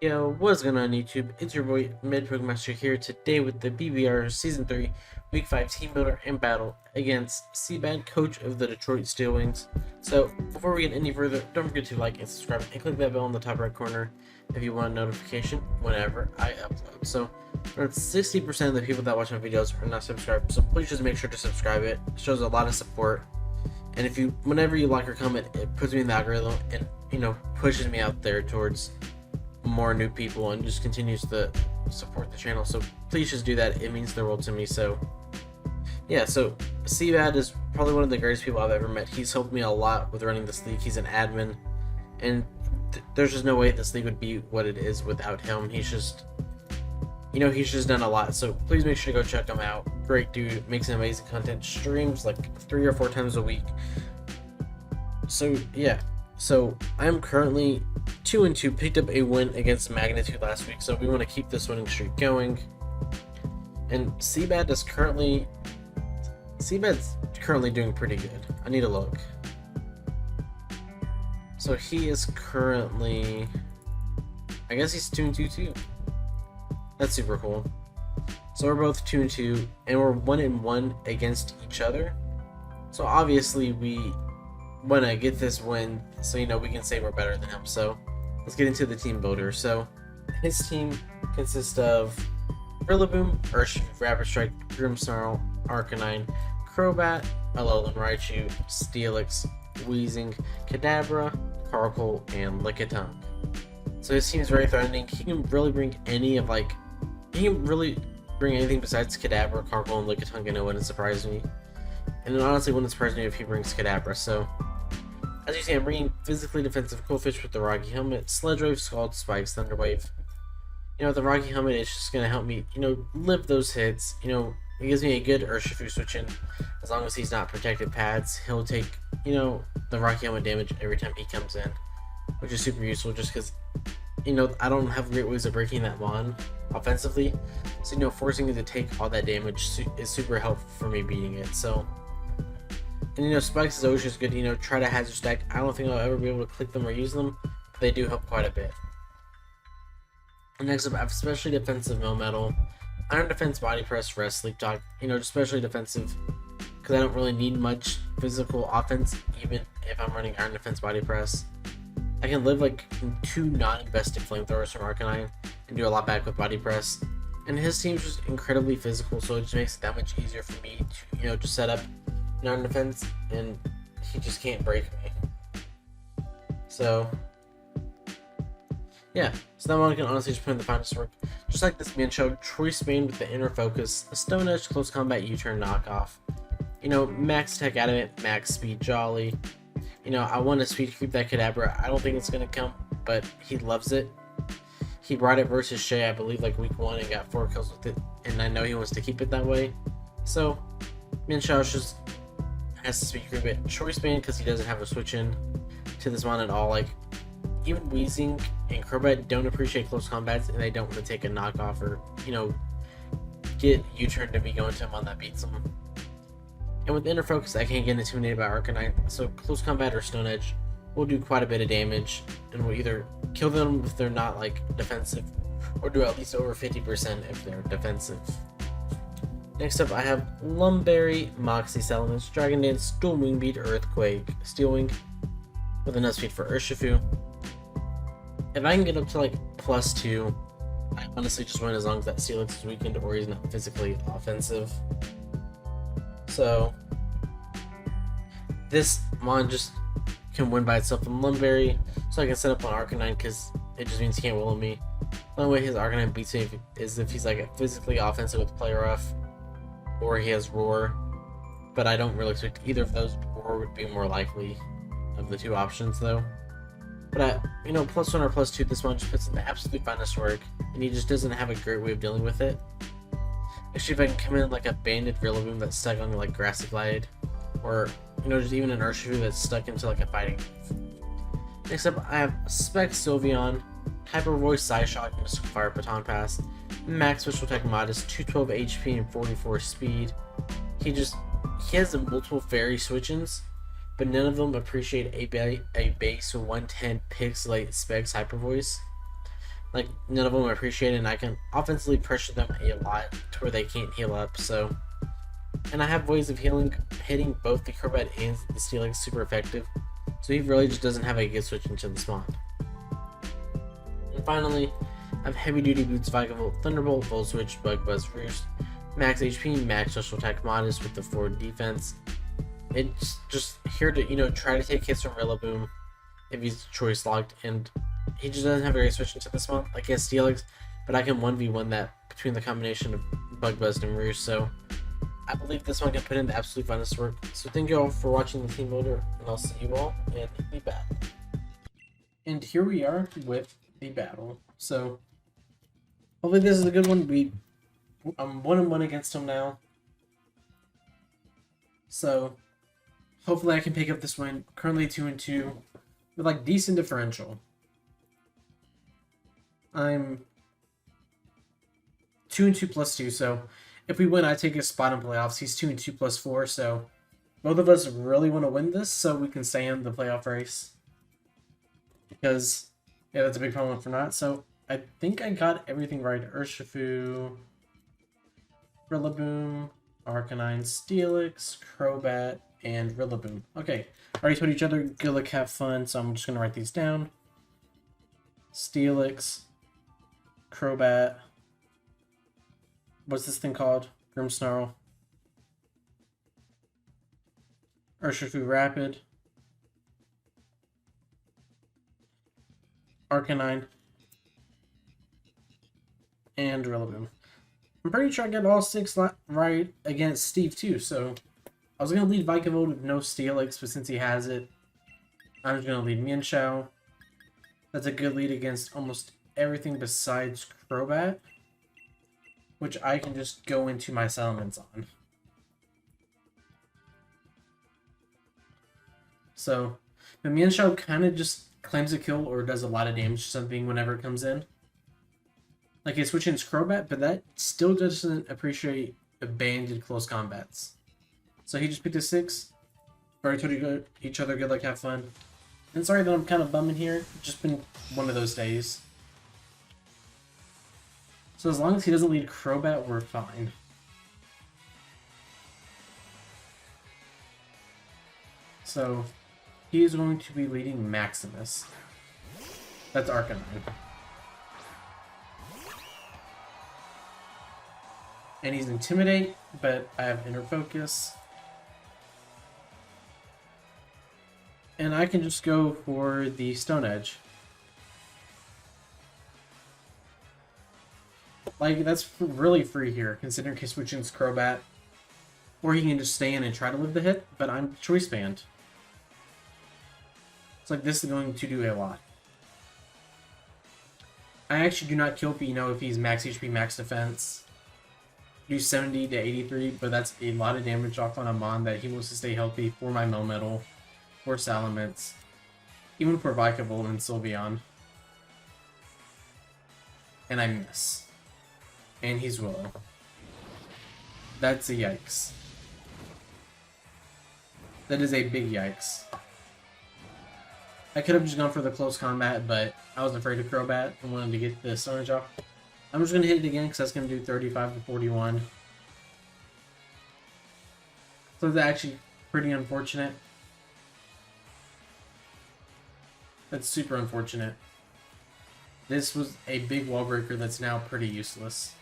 Yo, what's going on YouTube? It's your boy MidPokeMaster here today with the BBR Season 3 Week 5 Team Builder and battle against Seabad, coach of the Detroit Steelwings. So, before we get any further, don't forget to like and subscribe and click that bell in the top right corner if you want a notification whenever I upload. So, around 60% of the people that watch my videos are not subscribed, so please just make sure to subscribe. It shows a lot of support. And if you, whenever you like or comment, it puts me in the algorithm and, pushes me out there towards more new people and just continues to support the channel. So please just do that. It means the world to me. So yeah, so Seabad is probably one of the greatest people I've ever met. He's helped me a lot with running this league. He's an admin, and there's just no way this league would be what it is without him. He's just, he's just done a lot. So please make sure to go check him out. Great dude, makes amazing content, streams like 3 or 4 times a week. So yeah, so I'm currently 2-2, picked up a win against Magnitude last week, so we want to keep this winning streak going. And Seabad's currently doing pretty good. I need to look. So he is currently, I guess he's 2-2 too. That's super cool. So we're both 2-2, and we're 1-1 against each other. So obviously we want to get this win, so we can say we're better than him. So let's get into the team builder. So his team consists of Rillaboom, Urshifu, Rapid Strike, Grimmsnarl, Arcanine, Crobat, Alolan Raichu, Steelix, Weezing, Kadabra, Carkol, and Lickitung. So his team is very threatening. He can really bring anything besides Kadabra, Carkol, and Lickitung, and it wouldn't surprise me. And it honestly wouldn't surprise me if he brings Kadabra. So as you see, I'm bringing physically defensive Coolfish with the Rocky Helmet, Sledge Wave, Scald Spikes, Thunder Wave. The Rocky Helmet is just going to help me, live those hits. It gives me a good Urshifu switch in. As long as he's not protected pads, he'll take, the Rocky Helmet damage every time he comes in, which is super useful just because, I don't have great ways of breaking that Mon offensively. So, forcing it to take all that damage is super helpful for me beating it. So, and Spikes is always just good, try to hazard stack. I don't think I'll ever be able to click them or use them, but they do help quite a bit. And next up, I have especially defensive Melmetal, Iron Defense, Body Press, Rest, Sleep Talk, just especially defensive, because I don't really need much physical offense, even if I'm running Iron Defense, Body Press. I can live like 2 non-invested Flamethrowers from Arcanine and do a lot back with Body Press. And his team's just incredibly physical, so it just makes it that much easier for me to, just set up non-defense, and he just can't break me. So yeah, so that one can honestly just put in the finest work. Just like this man showed, Choice Band with the Inner Focus, a Stone Edge Close Combat U-Turn knockoff. Max Tech Adamant, Max Speed Jolly. I want to speed creep that Kadabra. I don't think it's going to come, but he loves it. He brought it versus Shay, I believe, like week 1 and got 4 kills with it, and I know he wants to keep it that way. So Minshao just has to speed creep it. Choice Band because he doesn't have a switch in to this one at all. Like, even Weezing and Crobat don't appreciate close combats, and they don't want to take a knockoff or, get U-turn to me going to him on that beats him. And with Inner Focus, I can't get intimidated by Arcanine, so close combat or Stone Edge will do quite a bit of damage, and will either kill them if they're not like defensive, or do at least over 50% if they're defensive. Next up, I have Lumberry, Moxie Salamence, Dragon Dance, Dual Wing Beat, Earthquake, Steel Wing, with enough speed for Urshifu. If I can get up to like +2, I honestly just win as long as that Steelix is weakened or he's not physically offensive. So this Mon just can win by itself from Lumberry, so I can set up on Arcanine because it just means he can't will me. The only way his Arcanine beats me is if he's like physically offensive with Play Rough, or he has Roar, but I don't really expect either of those. Roar would be more likely of the 2 options though. But +1 or +2, this one just puts in the absolute finest work, and he just doesn't have a great way of dealing with it. Actually, if I can come in like a banded Rillaboom that's stuck on like Grassy Glide, or just even an Urshifu that's stuck into like a fighting move. Next up, I have Specs Sylveon, Hyper Voice, Psyshock, Mystical Fire, Baton Pass, Max Special Attack Modest, 212 HP and 44 speed. He has multiple fairy switch-ins, but none of them appreciate a base 110 pixelate Specs Hyper Voice. Like, none of them appreciate it, and I can offensively pressure them a lot to where they can't heal up, so... And I have ways of hitting both the Crobat and the Steelix super effective, so he really just doesn't have a good switch into the spawn. And finally, I have Heavy Duty Boots, VIKAVOLT, Thunderbolt, Volt Switch, Bug Buzz Roost, Max HP, Max Special Attack Modest with the forward defense. It's just here to, try to take hits from Rillaboom if he's choice locked, and he just doesn't have a great switch into this one, like he has Steelix, but I can 1v1 that between the combination of Bug Buzz and Roost, so I believe this one can put in the absolute funnest work. So thank you all for watching the Teambuilder, and I'll see you all in the battle. And here we are with the battle. So hopefully this is a good one. I'm 1-1 against him now. So hopefully I can pick up this win. Currently 2-2 with like decent differential. I'm 2-2 plus 2, so if we win, I take a spot in playoffs. He's 2-2 plus 4, so both of us really want to win this so we can stay in the playoff race. Because, yeah, that's a big problem for not. So I think I got everything right. Urshifu, Rillaboom, Arcanine, Steelix, Crobat, and Rillaboom. Okay, already told each other, good luck, have fun, so I'm just going to write these down. Steelix, Crobat, what's this thing called? Grimmsnarl. Urshifu Rapid. Arcanine. And Rillaboom. I'm pretty sure I got all 6 right against Steve too, so I was going to lead VIKAVOLT with no Steelix, but since he has it, I'm just going to lead Mienshao. That's a good lead against almost everything besides Crobat, which I can just go into my settlements on. So, the Mienshao kind of just claims a kill or does a lot of damage to something whenever it comes in. Like, it's switching its Crobat, but that still doesn't appreciate abandoned close combats. So he just picked a 6. Already told each other good luck, have fun. And sorry that I'm kind of bumming here. It's just been one of those days. So as long as he doesn't lead Crobat, we're fine. So he is going to be leading Maximus. That's Arcanine. And he's Intimidate, but I have Inner Focus. And I can just go for the Stone Edge. Like, that's really free here, considering he's switching his Crobat. Or he can just stay in and try to live the hit, but I'm Choice Band. It's like, this is going to do a lot. I actually do not kill Pino if he's max HP, max defense. Do 70 to 83, but that's a lot of damage off on a Mon that he wants to stay healthy for my Melmetal, for Salamence, even for VIKAVOLT and Sylveon. And I miss. And he's Willow. That's a yikes. That is a big yikes. I could have just gone for the close combat, but I was afraid of Crobat and wanted to get the Stone Edge off. I'm just going to hit it again because that's going to do 35 to 41. So that's actually pretty unfortunate. That's super unfortunate. This was a big wall breaker that's now pretty useless.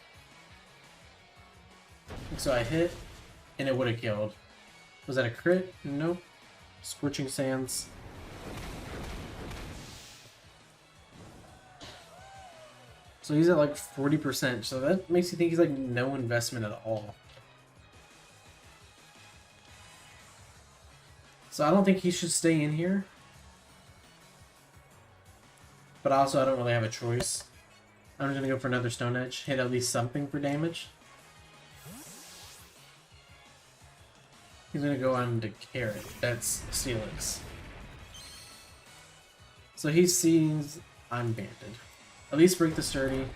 So I hit, and it would have killed. Was that a crit? Nope. Scorching Sands. So he's at like 40%, so that makes you think he's like no investment at all. So I don't think he should stay in here. But also I don't really have a choice. I'm just going to go for another Stone Edge, hit at least something for damage. He's going to go on to Carrot. That's Steelix. So he sees I'm banded. At least break the Sturdy.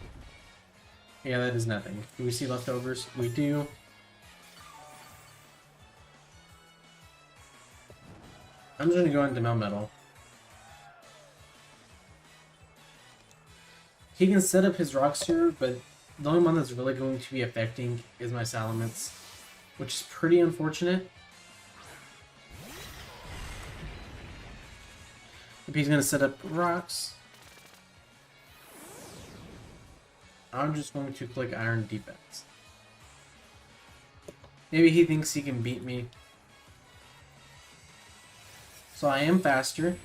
Yeah, that is nothing. Do we see leftovers? We do. I'm just going to go into Melmetal. He can set up his rocks here, but the only one that's really going to be affecting is my Salamence, which is pretty unfortunate. If he's going to set up rocks, I'm just going to click Iron Defense. Maybe he thinks he can beat me. So I am faster.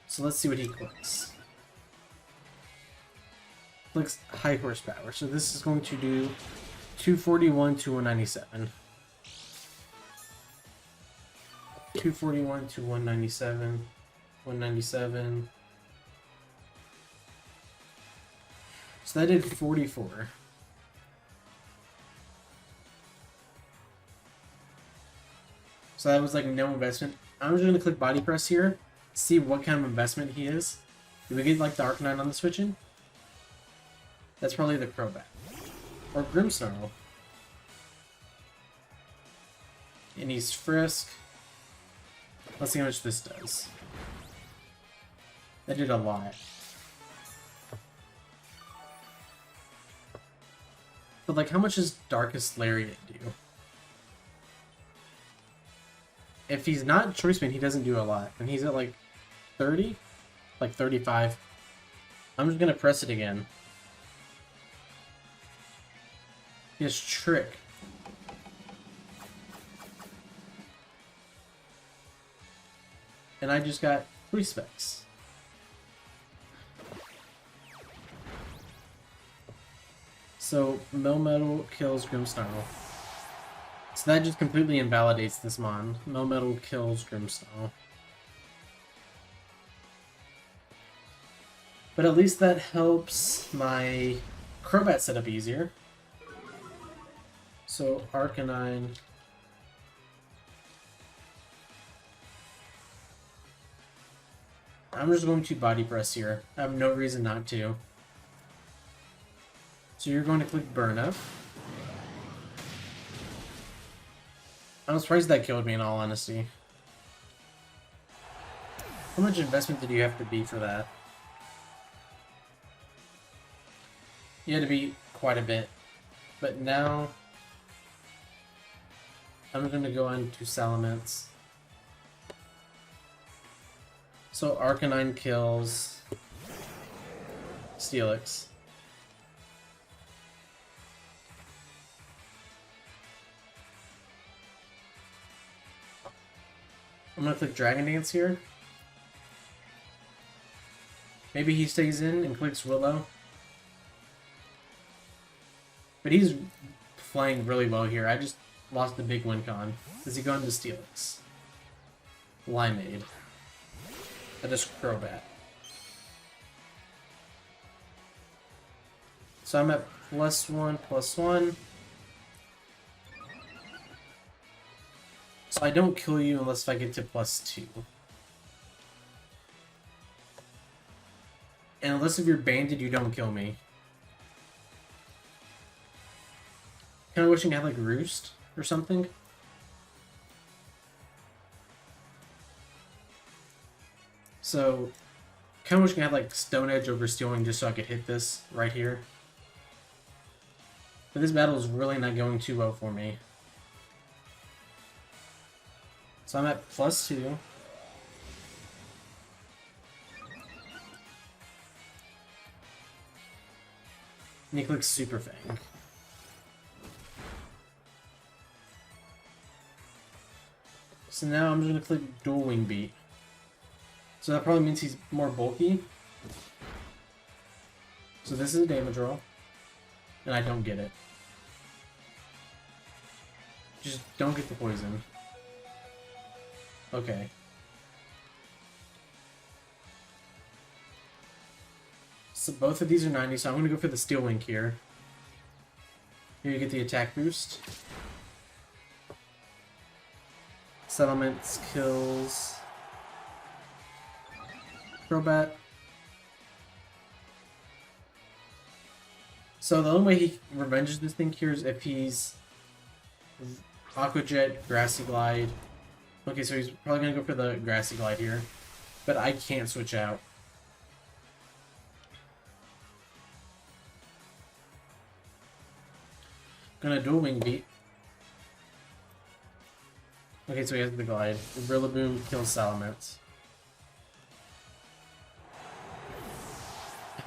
So let's see what he clicks. Clicks high horsepower. So this is going to do 241 to 197. 241 to 197. 197. So that did 44. So that was like no investment. I'm just going to click body press here, see what kind of investment he is. Did we get like the Arcanine on the switching? That's probably the Crobat. Or Grimmsnarl. And he's Frisk. Let's see how much this does. That did a lot. But like, how much does Darkest Lariat do? If he's not Choice Band, he doesn't do a lot. And he's at like 30? Like 35. I'm just gonna press it again. He has Trick. And I just got 3 specs. So, Melmetal kills Grimmsnarl. So that just completely invalidates this mon. Melmetal kills Grimmsnarl. But at least that helps my Crobat setup easier. So Arcanine. I'm just going to body press here. I have no reason not to. So you're going to click Burn Up. I'm surprised that killed me in all honesty. How much investment did you have to be for that? You had to be quite a bit. But now I'm going to go on to Salamence. So Arcanine kills Steelix. I'm gonna click Dragon Dance here. Maybe he stays in and clicks Willow. But he's playing really well here. I just lost the big win con. Does he go into Steelix? Limeade. I just Crobat. So I'm at +1/+1. So I don't kill you unless I get to +2. And unless if you're banded, you don't kill me. Kinda wishing I had like Roost or something. So, kinda wishing I had like Stone Edge over Steel Wing just so I could hit this right here. But this battle is really not going too well for me. So I'm at +2. And he clicks Super Fang. So now I'm just going to click Dual Wing Beat. So that probably means he's more bulky. So this is a damage roll. And I don't get it. Just don't get the poison. Okay. So both of these are 90, so I'm going to go for the Steel Wing here. Here you get the attack boost. Settlements kills Crobat. So the only way he revenges this thing here is if he's Aqua Jet, Grassy Glide. Okay, so he's probably going to go for the Grassy Glide here. But I can't switch out. Gonna dual wing beat. Okay, so he has the glide. Rillaboom kills Salamence.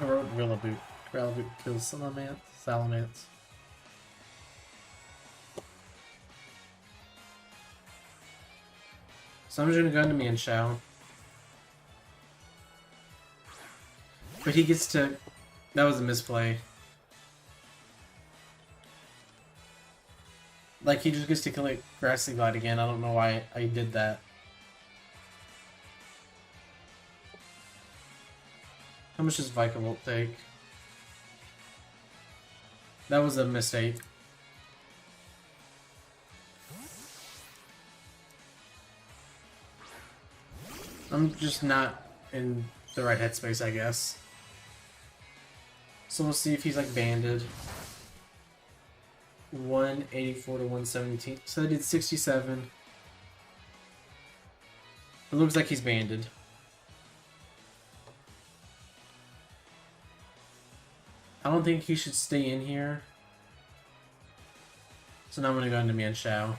I wrote Rillaboom. Rillaboom kills Salamence. So I'm just gonna go into Manchow. But he gets to... That was a misplay. Like, he just gets to kill it Grassy Glide again. I don't know why I did that. How much does VIKAVOLT take? That was a mistake. I'm just not in the right headspace, I guess. So we'll see if he's like banded. 184 to 117. So I did 67. It looks like he's banded. I don't think he should stay in here. So now I'm gonna go into Manchow.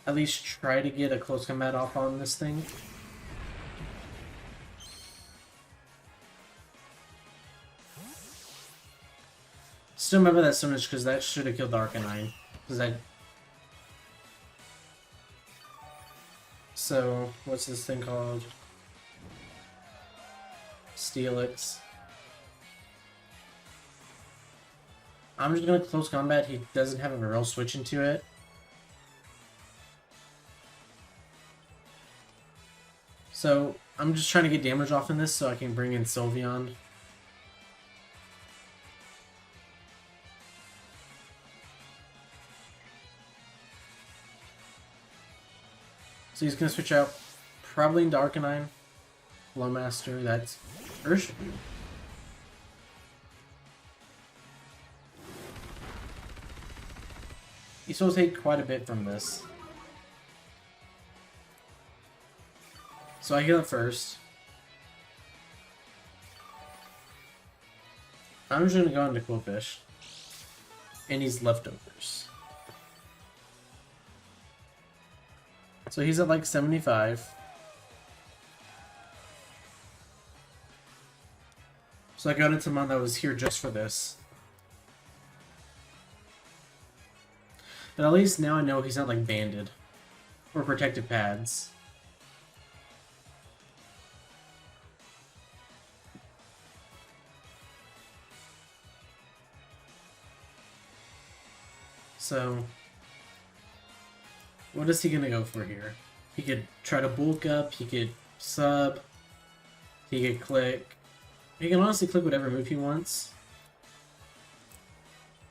At least try to get a close combat off on this thing. Still remember that so much because that should have killed the Arcanine. So, what's this thing called? Steelix. I'm just gonna close combat. He doesn't have a real switch into it. So, I'm just trying to get damage off in this so I can bring in Sylveon. So he's going to switch out probably into Arcanine. Flowmaster, that's Urshifu. He still take quite a bit from this. So I heal it first. I'm just going to go into Quillfish. And he's leftovers. So he's at like 75. So I got into Mon that was here just for this. But at least now I know he's not like banded. Or protective pads. So... what is he gonna go for here? He could try to bulk up, he could sub, he could click. He can honestly click whatever move he wants.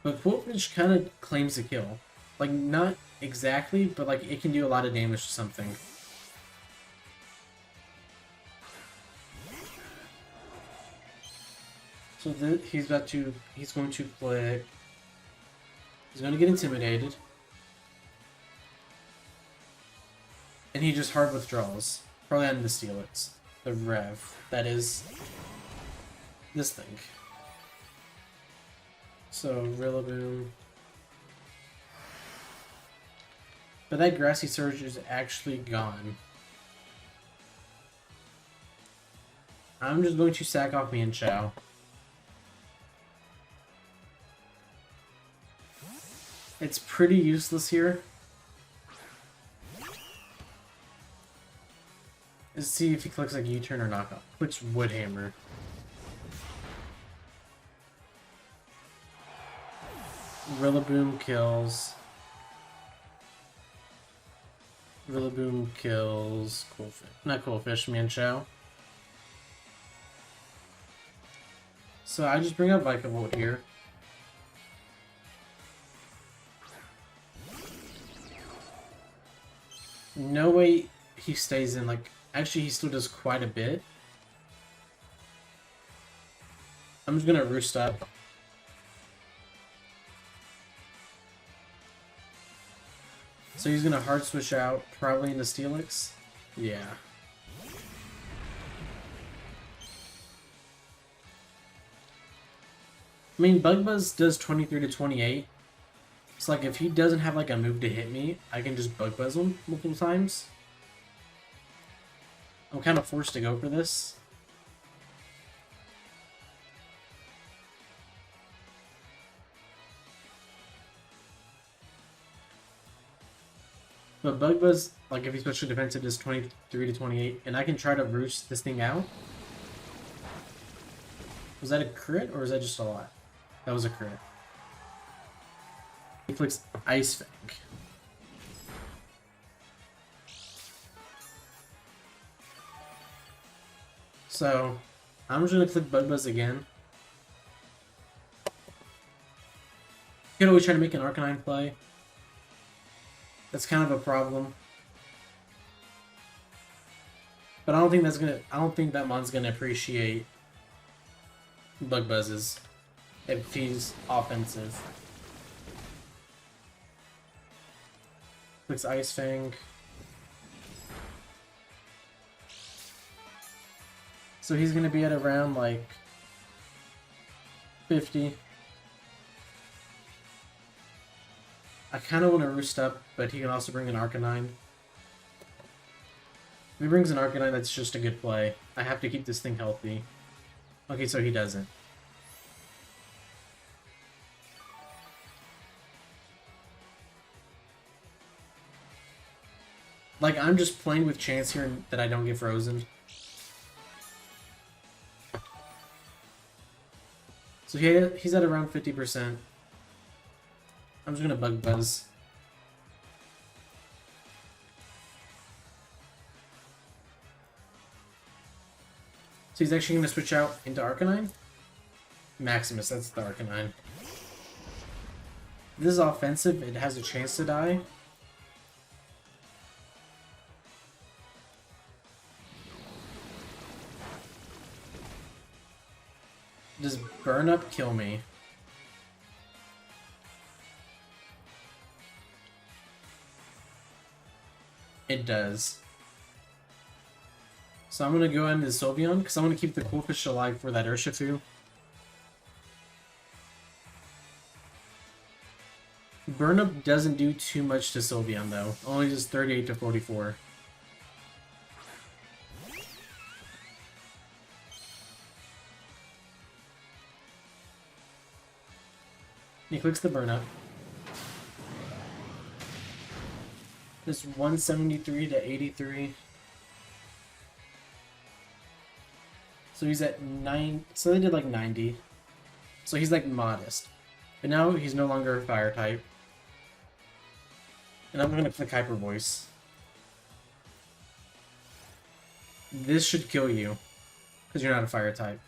But Quillfish kind of claims a kill. Like, not exactly, but like it can do a lot of damage to something. So he's going to click. He's going to get intimidated. And he just hard withdraws. Probably on the Steelix. The Rev. That is this thing. So, Rillaboom. But that Grassy Surge is actually gone. I'm just going to sack off Manchow. It's pretty useless here. Let's see if he clicks like U-turn or knockoff. Clicks Woodhammer. Rillaboom kills. Rillaboom kills Quillfish. Not Quillfish, Manchow. So I just bring up VIKAVOLT here. No way he stays in, like... Actually, he still does quite a bit. I'm just gonna roost up. So he's gonna hard switch out, probably into Steelix. Yeah. I mean, Bug Buzz does 23 to 28. It's like if he doesn't have like a move to hit me, I can just Bug Buzz him multiple times. I'm kind of forced to go for this. But Bug Buzz, like if he's special defensive, is 23 to 28, and I can try to roost this thing out. Was that a crit, or is that just a lot? That was a crit. He clicks Ice Fang. So, I'm just gonna click Bug Buzz again. You can always try to make an Arcanine play. That's kind of a problem. But I don't think that mon's gonna appreciate Bug Buzzes if he's offensive. Clicks Ice Fang. So he's gonna be at around like 50. I kind of want to roost up, but he can also bring an Arcanine. If he brings an Arcanine, that's just a good play. I have to keep this thing healthy. Okay, so he doesn't. Like, I'm just playing with chance here that I don't get frozen. So he's at around 50%. I'm just gonna Bug Buzz. So he's actually gonna switch out into Arcanine? Maximus, that's the Arcanine. This is offensive, it has a chance to die. Does Burn Up kill me? It does. So I'm going to go into Sylveon, because I want to keep the Cool Fish alive for that Urshifu. Burn Up doesn't do too much to Sylveon though. Only does 38 to 44. He clicks the Burn Up. There's 173 to 83. So he's at 9. So they did like 90. So he's like modest. But now he's no longer a fire type. And I'm gonna click Hyper Voice. This should kill you. Because you're not a fire type.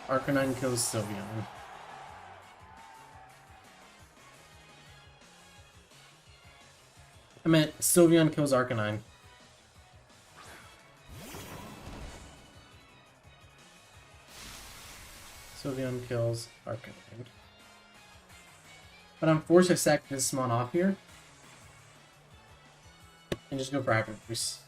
Arcanine kills Sylveon. I meant Sylveon kills Arcanine. Sylveon kills Arcanine. But I'm forced to sack this Mon off here. And just go for Hyper Voice.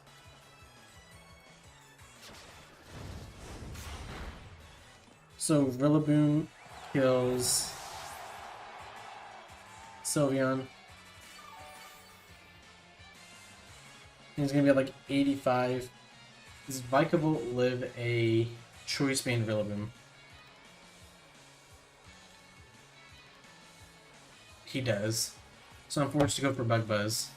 So Rillaboom kills Sylveon. He's gonna be at like 85. Does VIKAVOLT live a Choice Band Rillaboom? He does. So I'm forced to go for Bug Buzz.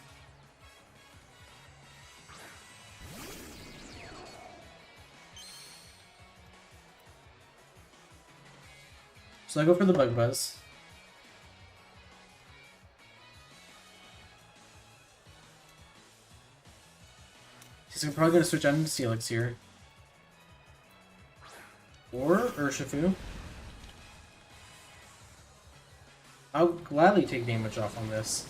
So I go for the Bug Buzz. He's probably going to switch out into Steelix here. Or Urshifu. I'll gladly take damage off on this.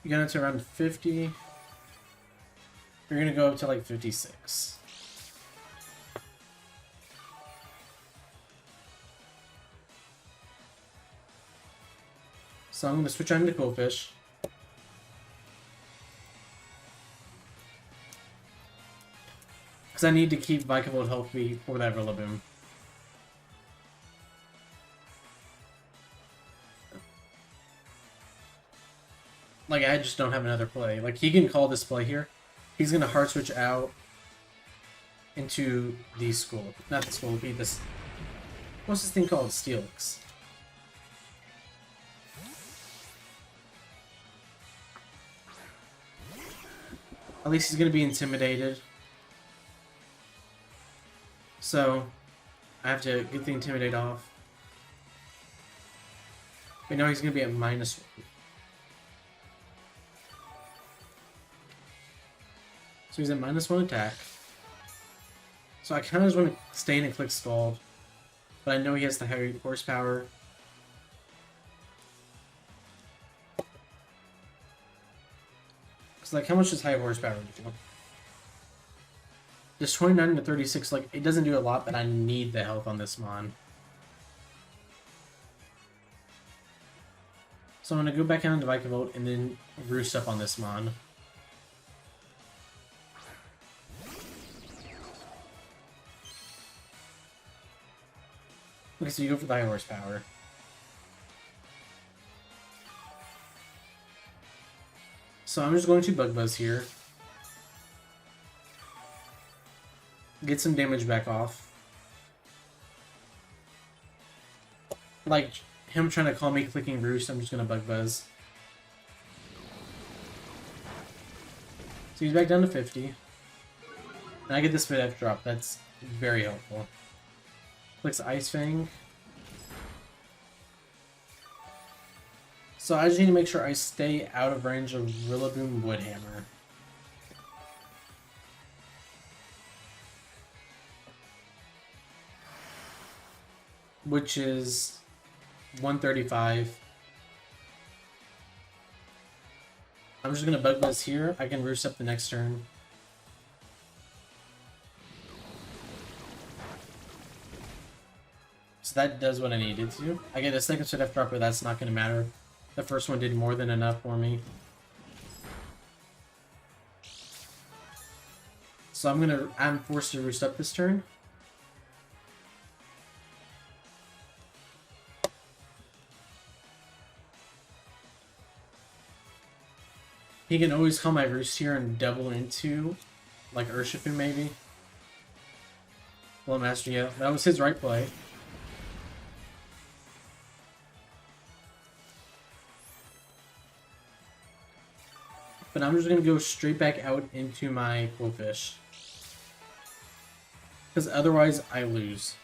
You're going to around 50. You're going to go up to like 56. So I'm going to switch on to Cool Fish. Because I need to keep VIKAVOLT healthy for that Rillaboom. Like, I just don't have another play. Like, he can call this play here. He's going to hard switch out into the school. Not the school, be this... What's this thing called? Steelix. At least he's going to be intimidated. So, I have to get the Intimidate off. But now he's going to be at -1. So he's at -1 attack. So I kind of just want to stay in and click Scald. But I know he has the high horsepower. So like, how much does high horsepower do? This 29 to 36, like, it doesn't do a lot, but I need the health on this Mon. So I'm going to go back down to VIKAVOLT and then roost up on this Mon. Okay, so you go for the high horsepower. So I'm just going to Bug Buzz here. Get some damage back off. Like him trying to call me clicking Roost, I'm just going to Bug Buzz. So he's back down to 50. And I get this Spit F drop. That's very helpful. Clicks Ice Fang. So I just need to make sure I stay out of range of Rillaboom Woodhammer. Which is 135. I'm just going to Bug Buzz here. I can Roost up the next turn. So that does what I needed to. I get a second Spit F drop, but that's not going to matter. The first one did more than enough for me. So I'm forced to Roost up this turn. He can always call my Roost here and double into, like, Urshifu maybe. Well, Master, yeah, that was his right play. But I'm just going to go straight back out into my Quillfish. Because otherwise, I lose.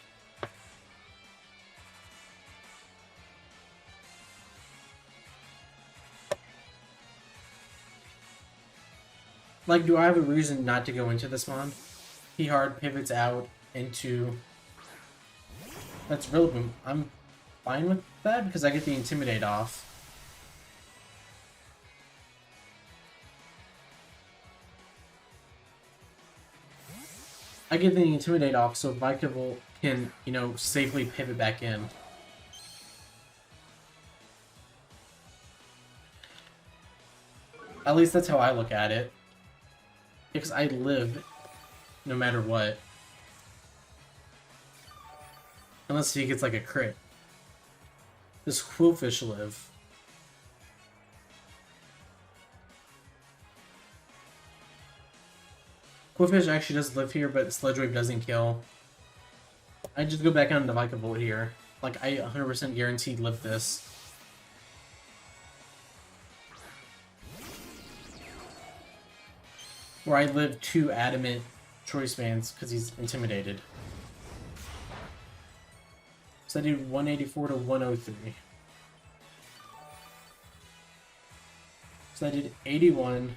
Like, do I have a reason not to go into this Mon? He hard pivots out into... That's Rillaboom. I'm fine with that because I get the Intimidate off. I get the Intimidate off so VIKAVOLT can, you know, safely pivot back in. At least that's how I look at it. Because I live no matter what. Unless he gets like a crit. Does Quillfish live? Quillfish actually does live here, but Sledge Wave doesn't kill. I just go back on the VIKAVOLT here. Like, I 100% guaranteed live this. Or I live 2 Adamant Choice Bands because he's intimidated. So I do 184 to 103. So I did 81.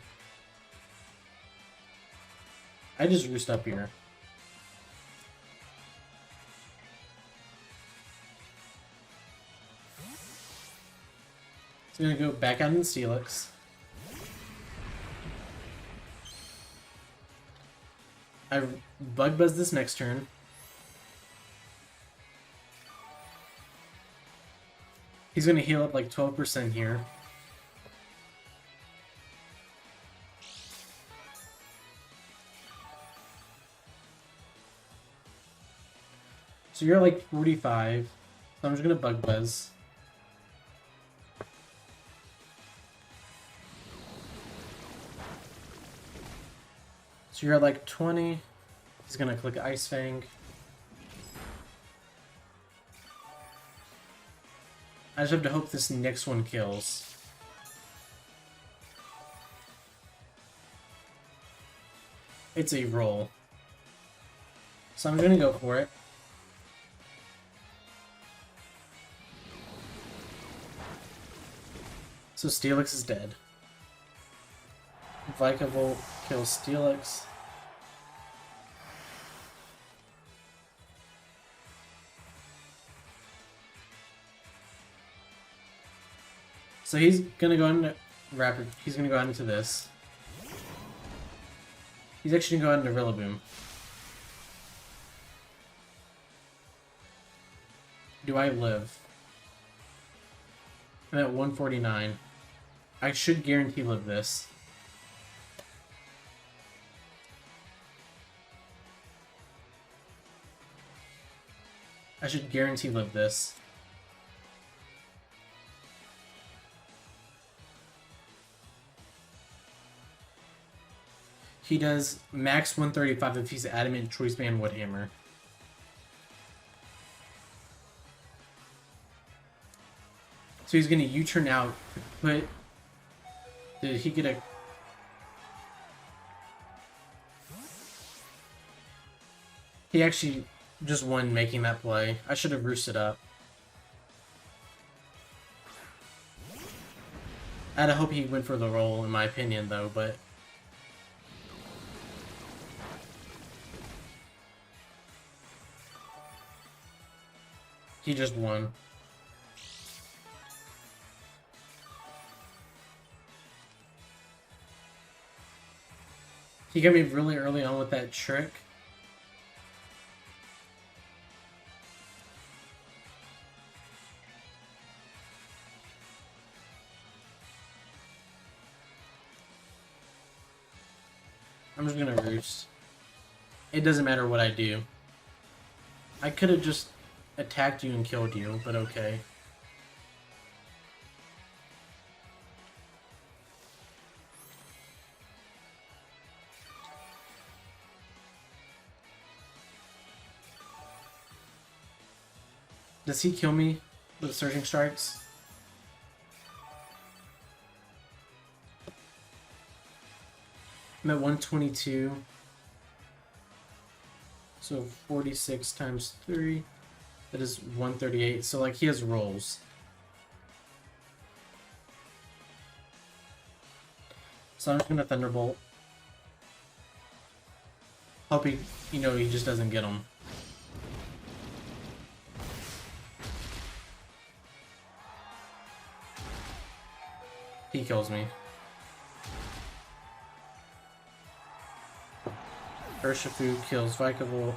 I just Roost up here. So I'm gonna go back out in Steelix. I Bug Buzz this next turn. He's gonna heal up like 12% here. So you're like 45. So I'm just gonna Bug Buzz. So you're at like 20. He's gonna click Ice Fang. I just have to hope this next one kills. It's a roll. So I'm gonna go for it. So Steelix is dead. VIKAVOLT kills Steelix. So he's gonna go into rapid. He's gonna go out into this. He's actually gonna go out into Rillaboom. Do I live? I'm at 149. I should guarantee live this. I should guarantee live this. He does max 135 if he's Adamant, Choice Band, Woodhammer. So he's gonna U-turn out, but did he get a... He actually just won making that play. I should have roosted up. I'd hope he went for the roll, in my opinion, though, but... He just won. He got me really early on with that trick. I'm just gonna roost. It doesn't matter what I do. I could have just attacked you and killed you, but okay. Does he kill me with Surging Strikes? I'm at 122. So 46 times 3. That is 138. So, like, he has rolls. So I'm just gonna Thunderbolt. Hoping, he just doesn't get him. He kills me. Urshifu kills VIKAVOLT.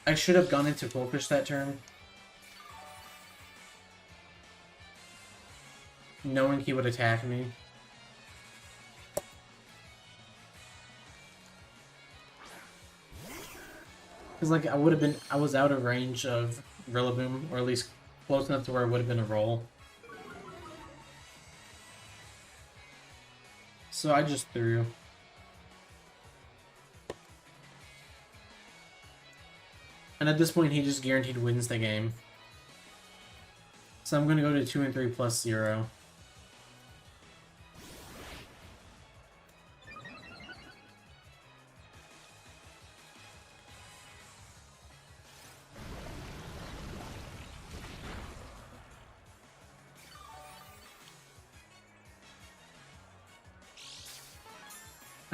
I should have gone into Vulpish that turn. Knowing he would attack me. Because, like, I was out of range of Rillaboom, or at least close enough to where it would have been a roll. So I just threw. And at this point, he just guaranteed wins the game. So I'm going to go to 2 and 3 plus 0.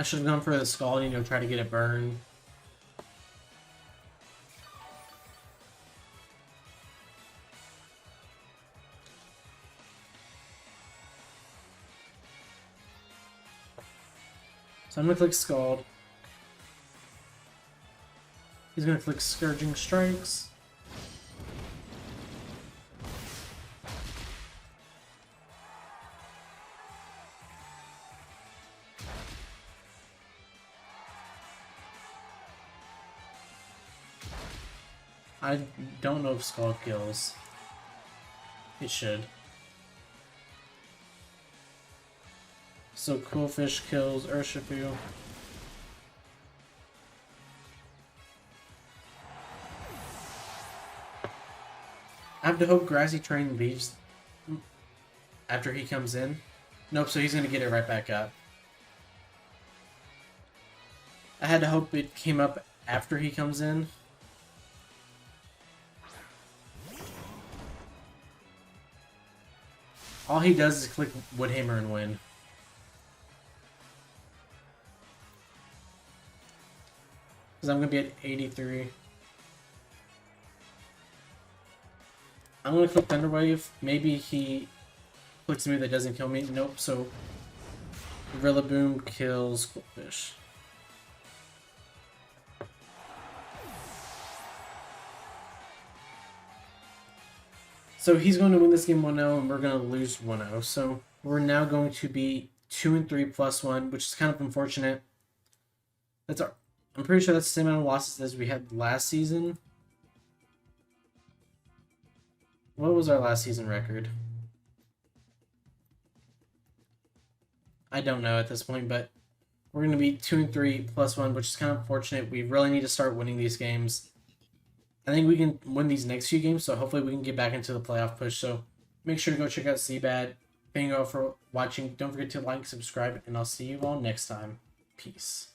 I should have gone for the Scald, try to get it burned. So I'm going to click Scald. He's going to click Scourging Strikes. I don't know if Scald kills. It should. So Coolfish kills Urshifu. I have to hope Grassy Train leaves after he comes in. Nope, so he's gonna get it right back up. I had to hope it came up after he comes in. All he does is click Woodhammer and win. Because I'm going to be at 83. I'm going to click Thunder Wave. Maybe he clicks a move that doesn't kill me. Nope, so Rillaboom kills Goldfish. So he's going to win this game 1-0 and we're going to lose 1-0. So we're now going to be 2-3 plus 1, which is kind of unfortunate. That's our. I'm pretty sure that's the same amount of losses as we had last season. What was our last season record? I don't know at this point, but we're going to be 2-3 plus 1, which is kind of unfortunate. We really need to start winning these games. I think we can win these next few games, so hopefully we can get back into the playoff push. So make sure to go check out CBAD. Thank you all for watching. Don't forget to like, subscribe, and I'll see you all next time. Peace.